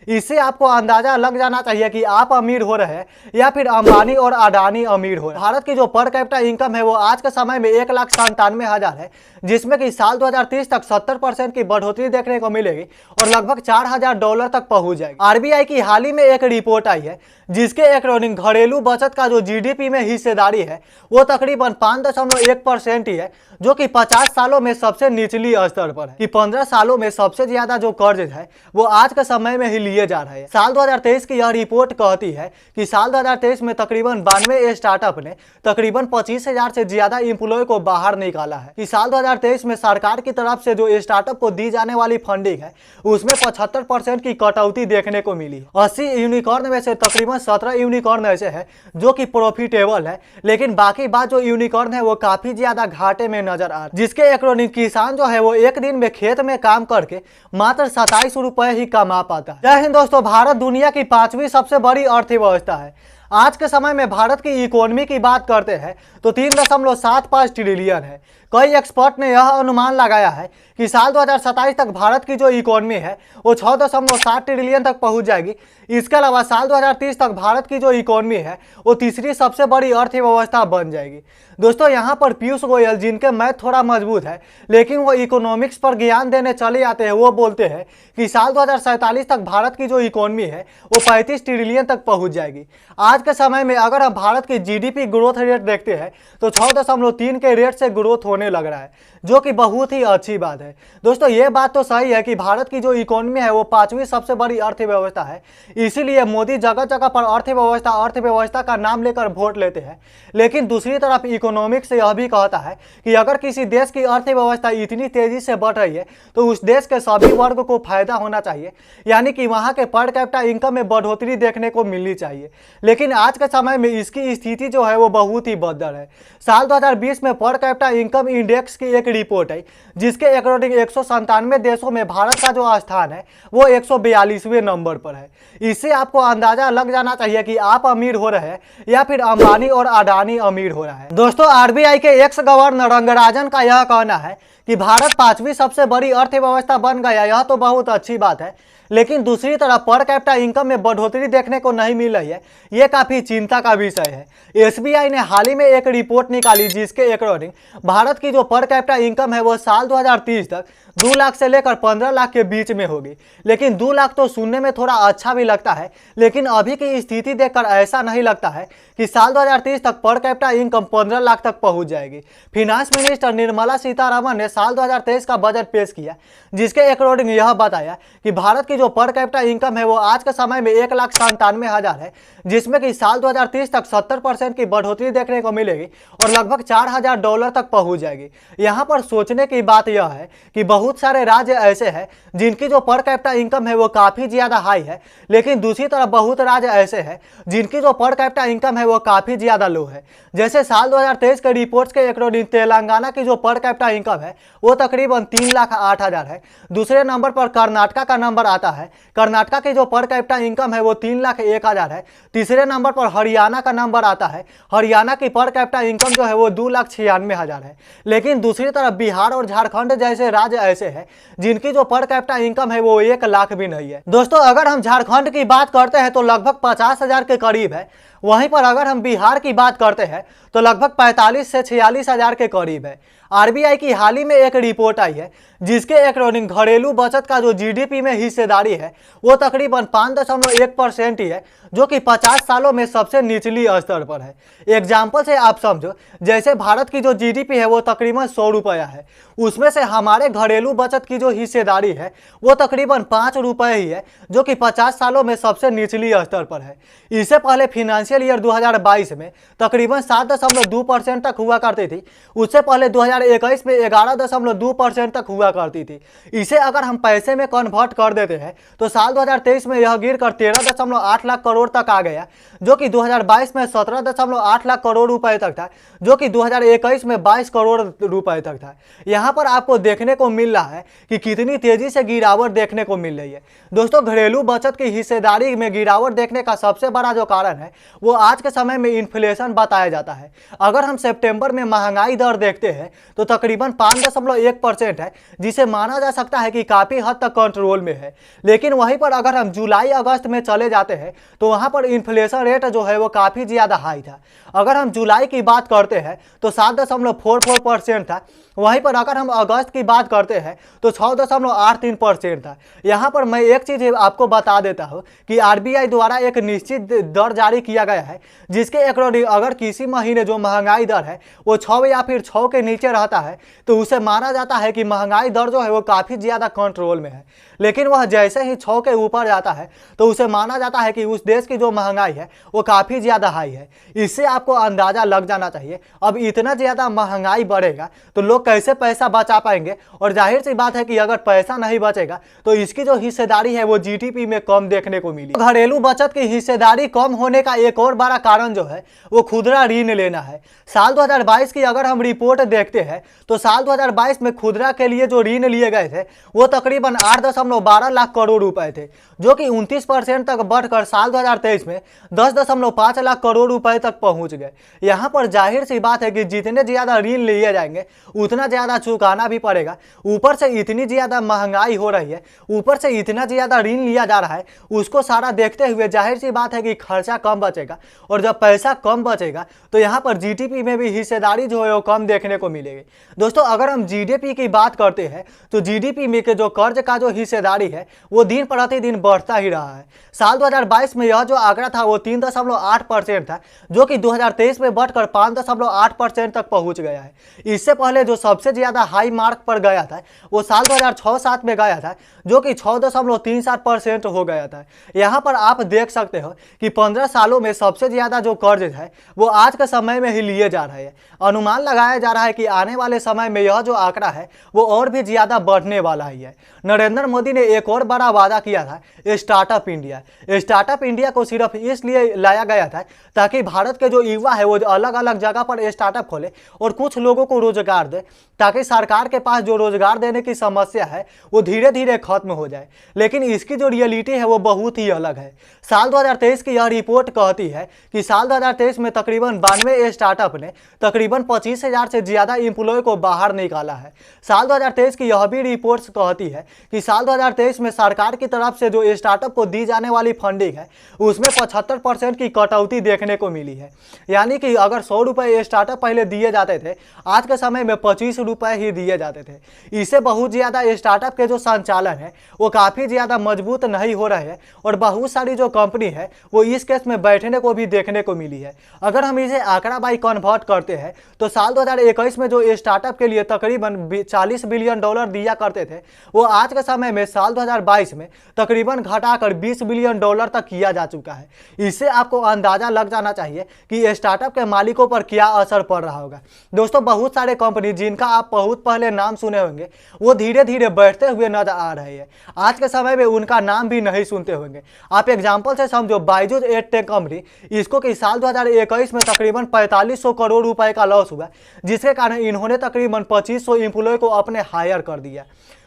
इससे आपको अंदाजा लग जाना चाहिए कि आप अमीर हो रहे हैं या फिर अंबानी और अडानी अमीर हो रहे हैं। भारत की जो पर कैपिटा इनकम है वो आज के समय में 1,97,000 है, जिसमें कि साल 2030 तक 70% की बढ़ोतरी देखने को मिलेगी और लगभग $4,000 तक पहुंच जाएगी। आरबीआई की हाल ही में एक रिपोर्ट आई है जिसके अकॉर्डिंग घरेलू बचत का जो जीडीपी में हिस्सेदारी है वो तकरीबन 5.1% ही है, जो कि 50 सालों में सबसे निचली स्तर पर है। कि 15 सालों में सबसे ज्यादा जो कर्ज है वो आज के समय में ही लिए जा रहे हैं। साल 2023 की यह रिपोर्ट कहती है कि साल 2023 में तकरीबन 92 स्टार्टअप ने तकरीबन 25,000 से ज्यादा एम्प्लॉय को बाहर निकाला है। कि साल 2023 में सरकार की तरफ से जो स्टार्टअप को दी जाने वाली फंडिंग है उसमें 75% की कटौती देखने को मिली। 80 यूनिकॉर्न में से तकरीबन 17 यूनिकॉर्न ऐसे है जो कि प्रॉफिटेबल है, लेकिन बाकी बात जो यूनिकॉर्न है वो काफी ज्यादा घाटे में नजर आ रहा है। जिसके अकॉर्डिंग किसान जो है वो एक दिन में खेत में काम करके मात्र 27 रुपए ही कमा पाता है। जय हिंद दोस्तों, भारत दुनिया की 5वीं सबसे बड़ी अर्थव्यवस्था है। आज के समय में भारत की इकोनॉमी की बात करते हैं तो 3.75 ट्रिलियन है। कई एक्सपर्ट ने यह अनुमान लगाया है कि साल 2027 तक भारत की जो इकोनॉमी है वो 6.7 ट्रिलियन तक पहुंच जाएगी। इसके अलावा साल 2030 तक भारत की जो इकोनॉमी है वो तीसरी सबसे बड़ी अर्थव्यवस्था बन जाएगी। दोस्तों, यहाँ पर पीयूष गोयल, जिनके मैथ थोड़ा मजबूत है लेकिन वो इकोनॉमिक्स पर ज्ञान देने चले आते हैं, वो बोलते हैं कि साल 2047 तक भारत की जो इकोनॉमी है वो 35 ट्रिलियन तक पहुंच जाएगी। आज के समय में अगर हम भारत की जीडीपी ग्रोथ रेट देखते हैं तो 6.3 के रेट से ग्रोथ होने लग रहा है, जो कि बहुत ही अच्छी बात है। दोस्तों, ये बात तो सही है कि भारत की जो इकोनॉमी है वो 5वीं सबसे बड़ी अर्थव्यवस्था है, इसीलिए मोदी जगह जगह पर अर्थव्यवस्था का नाम लेकर वोट लेते हैं। लेकिन दूसरी तरफ इकोनॉमिक्स से यह भी कहता है कि अगर किसी देश की अर्थव्यवस्था इतनी तेजी से बढ़ रही है तो उस देश के सभी वर्ग को फायदा होना चाहिए, यानी कि वहां के पर कैपिटा इनकम में बढ़ोतरी देखने को मिलनी चाहिए। लेकिन आज के समय में इसकी स्थिति जो है वो बहुत ही बदतर है। साल 2020 में पर कैपिटा इनकम इंडेक्स की एक रिपोर्ट है जिसके अकॉर्डिंग 197 देशों में भारत का जो स्थान है वो 142वें नंबर पर है। इससे आपको अंदाजा लग जाना चाहिए कि आप अमीर हो रहे हैं या फिर अंबानी और अडानी अमीर हो रहा है। दोस्तों, आरबीआई के एक्स गवर्नर रंगराजन का यह कहना है कि भारत 5वीं सबसे बड़ी अर्थव्यवस्था बन गया, यह तो बहुत अच्छी बात है, लेकिन दूसरी तरफ पर कैपिटा इनकम में बढ़ोतरी देखने को नहीं मिल रही है, ये काफी चिंता का विषय है। एसबीआई ने हाल ही में एक रिपोर्ट निकाली जिसके अकॉर्डिंग भारत की जो पर कैपिटा इनकम है वो साल 2030 तक 2 लाख से लेकर 15 लाख के बीच में होगी। लेकिन 2 लाख तो सुनने में थोड़ा अच्छा भी लगता है, लेकिन अभी की स्थिति देखकर ऐसा नहीं लगता है कि साल 2030 तक पर कैपिटा इनकम 15 लाख तक पहुंच जाएगी। फिनांस मिनिस्टर निर्मला सीतारमण ने साल 2023 का बजट पेश किया जिसके अकॉर्डिंग यह बताया कि भारत की जो पर कैपिटा इनकम है वो आज के समय में 1,97,000 है, जिसमें कि साल 2030 तक 70% की बढ़ोतरी देखने को मिलेगी और लगभग $4,000 तक पहुंच जाएगी। यहाँ पर सोचने की बात यह है कि बहुत सारे राज्य ऐसे हैं जिनकी जो पर कैपिटा इनकम है वो काफी ज्यादा हाई है, लेकिन दूसरी तरफ बहुत राज्य ऐसे हैं जिनकी जो पर कैपिटा इनकम है वो काफी ज्यादा लो है। जैसे साल 2023 के रिपोर्ट्स के अकॉर्डिंग तेलंगाना की जो पर कैपिटा इनकम है वो तकरीबन 3,08,000 है। दूसरे नंबर पर कर्नाटका का नंबर आता है। कर्नाटका की जो पर कैपिटा इनकम है वो 3,01,000 है। तीसरे नंबर पर हरियाणा का नंबर आता है। हरियाणा की पर कैपिटा इनकम जो है वो 2,96,000 है। लेकिन दूसरी तरफ बिहार और झारखंड जैसे राज्य ऐसे हैं जिनकी जो पर कैपिटा इनकम है वो 1 लाख भी नहीं है। दोस्तों, अगर हम झारखंड की बात करते हैं तो लगभग 50,000 के करीब है। वहीं पर अगर हम बिहार की बात करते हैं तो लगभग 45 से 46,000 के करीब है। आरबीआई की हाल ही में एक रिपोर्ट आई है जिसके अकॉर्डिंग घरेलू बचत का जो जीडीपी में हिस्सेदारी है वो तकरीबन 5.1% ही है, जो कि 50 सालों में सबसे निचली स्तर पर है। एग्जाम्पल से आप समझो, जैसे भारत की जो जीडीपी है वो तकरीबन 100 रुपया है, उसमें से हमारे घरेलू बचत की जो हिस्सेदारी है वो तकरीबन 5 रुपये ही है, जो कि 50 सालों में सबसे निचली स्तर पर है। इससे पहले फाइनेंशियल ईयर 2022 में तकरीबन 7.2% तक हुआ करती थी। उससे पहले 2021 में 11.2% तक हुआ करती थी। इसे अगर हम पैसे में कन्वर्ट कर देते हैं तो साल 2023 में यह गिरकर 13.8 लाख करोड़ तक आ गया, जो कि 2022 में 17.8 लाख करोड़ रुपए तक था, जो कि 2021 में 22 करोड़ रुपए तक था। यहाँ पर आपको देखने को मिल रहा है कि कितनी तेजी से गिरावट देखने को मिल रही है। दोस्तों, घरेलू बचत की हिस्सेदारी में गिरावट देखने का सबसे बड़ा जो कारण है वो आज के समय में इन्फ्लेशन बताया जाता है। अगर हम सितंबर में महंगाई दर देखते हैं तो तकरीबन 5.1% है, जिसे माना जा सकता है कि काफ़ी हद तक कंट्रोल में है। लेकिन वहीं पर अगर हम जुलाई अगस्त में चले जाते हैं तो वहाँ पर इन्फ्लेशन रेट जो है वो काफ़ी ज़्यादा हाई था। अगर हम जुलाई की बात करते हैं तो 7.44% था। वहीं पर अगर हम अगस्त की बात करते हैं तो 6.83% था। यहाँ पर मैं एक चीज़ आपको बता देता हूँ कि आरबीआई द्वारा एक निश्चित दर जारी किया गया है, जिसके अकॉर्डिंग अगर किसी महीने जो महंगाई दर है वो 6 या फिर 6 के नीचे रहता है तो उसे माना जाता है कि महंगाई दर जो है वो काफ़ी ज़्यादा कंट्रोल में है। लेकिन वह जैसे ही 6 के ऊपर जाता है तो उसे माना जाता है कि उस देश की जो महंगाई है वो काफ़ी ज़्यादा हाई है। इससे आपको अंदाज़ा लग जाना चाहिए अब इतना ज़्यादा महंगाई बढ़ेगा तो लोग कैसे पैसा बचा पाएंगे, और जाहिर सी बात है कि अगर पैसा नहीं बचेगा तो इसकी जो हिस्सेदारी है वो जीडीपी में कम देखने को मिली। घरेलू बचत की हिस्सेदारी कम होने का एक और बड़ा कारण जो है वो खुदरा ऋण लेना है। साल 2022 की अगर हम रिपोर्ट देखते हैं तो साल 2022 में खुदरा के लिए जो ऋण लिए गए थे वो तकरीबन 8.12 लाख करोड़ रुपए थे, जो कि 29% तक बढ़कर साल 2023 में 10.5 लाख करोड़ रुपए तक पहुंच गए। यहाँ पर जाहिर सी बात है कि जितने ज़्यादा ऋण लिए जाएंगे उतना ज़्यादा चुकाना भी पड़ेगा। ऊपर से इतनी ज़्यादा महंगाई हो रही है, ऊपर से इतना ज़्यादा ऋण लिया जा रहा है, उसको सारा देखते हुए जाहिर सी बात है कि खर्चा कम बचेगा, और जब पैसा कम बचेगा तो यहाँ पर जीडीपी में भी हिस्सेदारी जो है वो कम देखने को मिलेगी। दोस्तों अगर हम जीडीपी की बात करते हैं तो जीडीपी में के जो कर्ज का जो हिस्सेदारी है वो दिन प्रतिदिन बढ़ता ही रहा है। साल 2022 में यह जो आंकड़ा था वो 3.8% था, जो कि 2023 में बढ़कर 5.8% तक पहुंच गया है। इससे पहले जो सबसे ज़्यादा हाई मार्क पर गया था वो साल 2006-07 में गया था, जो कि 6.37% हो गया था। यहाँ पर आप देख सकते हो कि 15 सालों में सबसे ज़्यादा जो कर्ज है वो आज के समय में ही लिए जा रहे हैं। अनुमान लगाया जा रहा है कि आने वाले समय में यह जो आंकड़ा है वो और भी ज़्यादा बढ़ने वाला ही है। नरेंद्र मोदी ने एक और बड़ा वादा किया था स्टार्टअप इंडिया। स्टार्टअप इंडिया को सिर्फ इसलिए लाया गया था ताकि भारत के जो युवा है वो अलग अलग जगह पर स्टार्टअप खोले और कुछ लोगों को रोजगार दे, ताकि सरकार के पास जो रोजगार देने की समस्या है वो धीरे धीरे खत्म हो जाए। लेकिन इसकी जो रियलिटी है वो बहुत ही अलग है। साल 2023 की यह रिपोर्ट कहती है कि साल 2023 में तकरीबन 92 स्टार्टअप ने तकरीबन 25,000 से ज़्यादा एम्प्लॉय को बाहर निकाला है। साल 2023 की यह भी रिपोर्ट्स कहती है कि साल 2023 में सरकार की तरफ से जो स्टार्टअप को दी जाने वाली फंडिंग है उसमें 75% की कटौती देखने को मिली है। यानी कि अगर 100 रुपये स्टार्टअप पहले दिए जाते थे, आज के समय में 25 रुपये ही दिए जाते थे। इससे बहुत ज़्यादा स्टार्टअप के जो संचालन है वो काफ़ी ज़्यादा मजबूत नहीं हो रहे हैं, और बहुत सारी जो कंपनी है वो इस केस में बैठने को भी देखने को मिली है। अगर हम इसे आंकड़ा बाई कन्वर्ट करते हैं तो साल 2021 में जो स्टार्टअप के लिए तकरीबन 40 बिलियन डॉलर दिया करते थे वो आज के समय में साल 2022 में तकरीबन घटाकर 20 बिलियन डॉलर तक किया जा चुका है। इससे आपको अंदाज़ा लग जाना चाहिए कि स्टार्टअप के मालिकों पर क्या असर पड़ रहा होगा। दोस्तों बहुत सारे कंपनी जिनका आप बहुत पहले नाम सुने होंगे वो धीरे धीरे बढ़ते हुए नजर आ रहे हैं। आज के समय में उनका नाम भी नहीं सुनते होंगे। आप एग्जाम्पल से समझो बायजूस एडटेक कंपनी, इसको कि साल 2021 में तकरीबन 4500 करोड़ रुपए का लॉस हुआ, जिसके कारण इन्होंने तकरीबन 2500 एम्प्लॉय को अपने हायर कर दिया।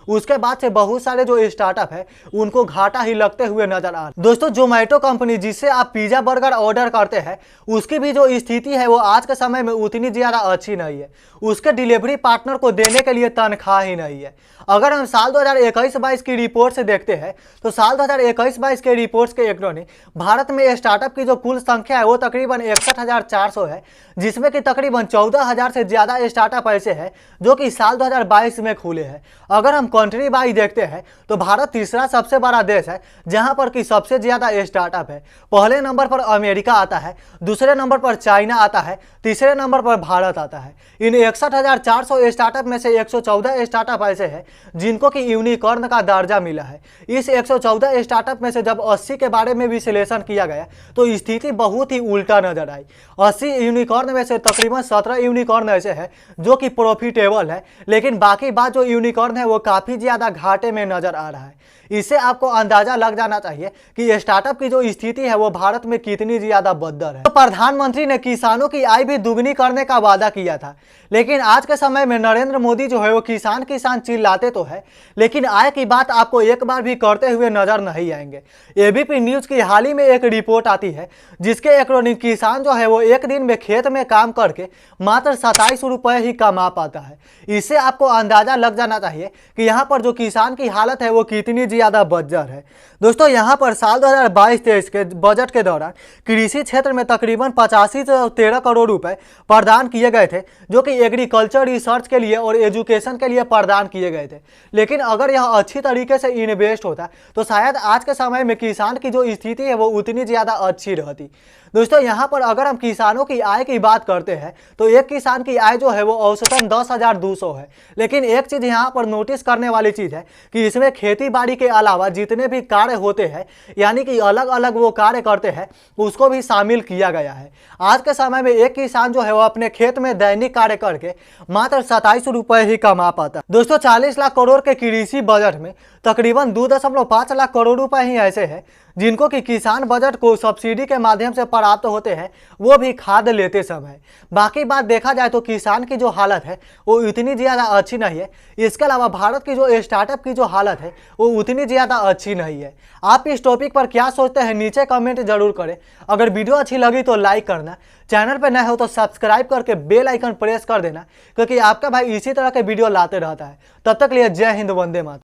उसके बाद से बहुत सारे जो स्टार्टअप है उनको घाटा ही लगते हुए नजर आ रहा है। दोस्तों जोमेटो कंपनी जिससे आप पिज्जा बर्गर ऑर्डर करते हैं उसकी भी जो स्थिति है वो आज के समय में उतनी ज़्यादा अच्छी नहीं है। उसके डिलीवरी पार्टनर को देने के लिए तनख्वाह ही नहीं है। अगर हम साल 2021-22 की रिपोर्ट से देखते हैं तो साल 2021-22 के रिपोर्ट्स के अकॉर्डिंग भारत में स्टार्टअप की जो कुल संख्या है वो तकरीबन 61,400 है, जिसमें कि तकरीबन 14,000 से ज़्यादा स्टार्टअप ऐसे हैं जो कि साल 2022 में खुले हैं। अगर हम कंट्री वाइज देखते हैं तो भारत तीसरा सबसे बड़ा देश है जहां पर कि सबसे ज़्यादा स्टार्टअप है। पहले नंबर पर अमेरिका आता है, दूसरे नंबर पर चाइना आता है, तीसरे नंबर पर भारत आता है। इन 61,400 स्टार्टअप में से 114 स्टार्टअप ऐसे हैं जिनको कि यूनिकॉर्न का दर्जा मिला है। इस 114 स्टार्टअप में से जब 80 के बारे में विश्लेषण किया गया तो स्थिति बहुत ही उल्टा नजर आई। 80 यूनिकॉर्न में से तकरीबन 17 यूनिकॉर्न ऐसे हैं जो कि प्रॉफिटेबल है, लेकिन बाकी बात जो यूनिकॉर्न है वो काफ़ी काफी ज्यादा घाटे में नजर आ रहा है। इससे आपको अंदाजा लग जाना चाहिए कि स्टार्टअप की जो स्थिति है वो भारत में कितनी ज्यादा बदतर है। तो प्रधानमंत्री ने किसानों की आय भी दुगनी करने का वादा किया था, लेकिन आज के समय में नरेंद्र मोदी जो है वो किसान किसान चिल्लाते तो है, लेकिन आय की बात आपको एक बार भी करते हुए नजर नहीं आएंगे। एबीपी न्यूज की हाल ही में एक रिपोर्ट आती है जिसके अकॉर्डिंग किसान जो है वो एक दिन में खेत में काम करके मात्र 27 रुपए ही कमा पाता है। इससे आपको अंदाजा लग जाना चाहिए कि यहाँ पर जो किसान की हालत है वो कितनी ज्यादा बंजर है। दोस्तों, यहाँ पर साल 2022-23 के बजट के दौरान कृषि क्षेत्र में तकरीबन 85 से 13 करोड़ रुपए प्रदान किए गए थे, जो कि एग्रीकल्चर रिसर्च के लिए और एजुकेशन के लिए प्रदान किए गए थे। लेकिन अगर यह अच्छी तरीके से इन्वेस्ट होता तो शायद आज के समय में किसान की जो स्थिति है वो उतनी ज़्यादा अच्छी रहती। दोस्तों, यहाँ पर अगर हम किसानों की आय की बात करते हैं तो एक किसान की आय जो है वो औसतन 10,200 है। लेकिन एक चीज़ यहाँ पर नोटिस करने वाली चीज़ है कि इसमें खेती बाड़ी के अलावा जितने भी कार्य होते हैं, यानी कि अलग अलग वो कार्य करते हैं, उसको भी शामिल किया गया है। आज के समय में एक किसान जो है वो अपने खेत में दैनिक कार्य करके मात्र 27 रुपए ही कमा पाता है। दोस्तों, 40 लाख करोड़ के कृषि बजट में तकरीबन 2.5 लाख करोड़ रुपए ही ऐसे हैं जिनको कि किसान बजट को सब्सिडी के माध्यम से प्राप्त होते हैं, वो भी खाद लेते समय। बाकी बात देखा जाए तो किसान की जो हालत है वो इतनी ज़्यादा अच्छी नहीं है। इसके अलावा भारत की जो स्टार्टअप की जो हालत है वो उतनी ज़्यादा अच्छी नहीं है। आप इस टॉपिक पर क्या सोचते हैं नीचे कमेंट जरूर करें। अगर वीडियो अच्छी लगी तो लाइक करना, चैनल पर नए हो तो सब्सक्राइब करके बेल आइकन प्रेस कर देना, क्योंकि आपका भाई इसी तरह के वीडियो लाते रहता है। तब तक लिए जय हिंद, वंदे मातरम।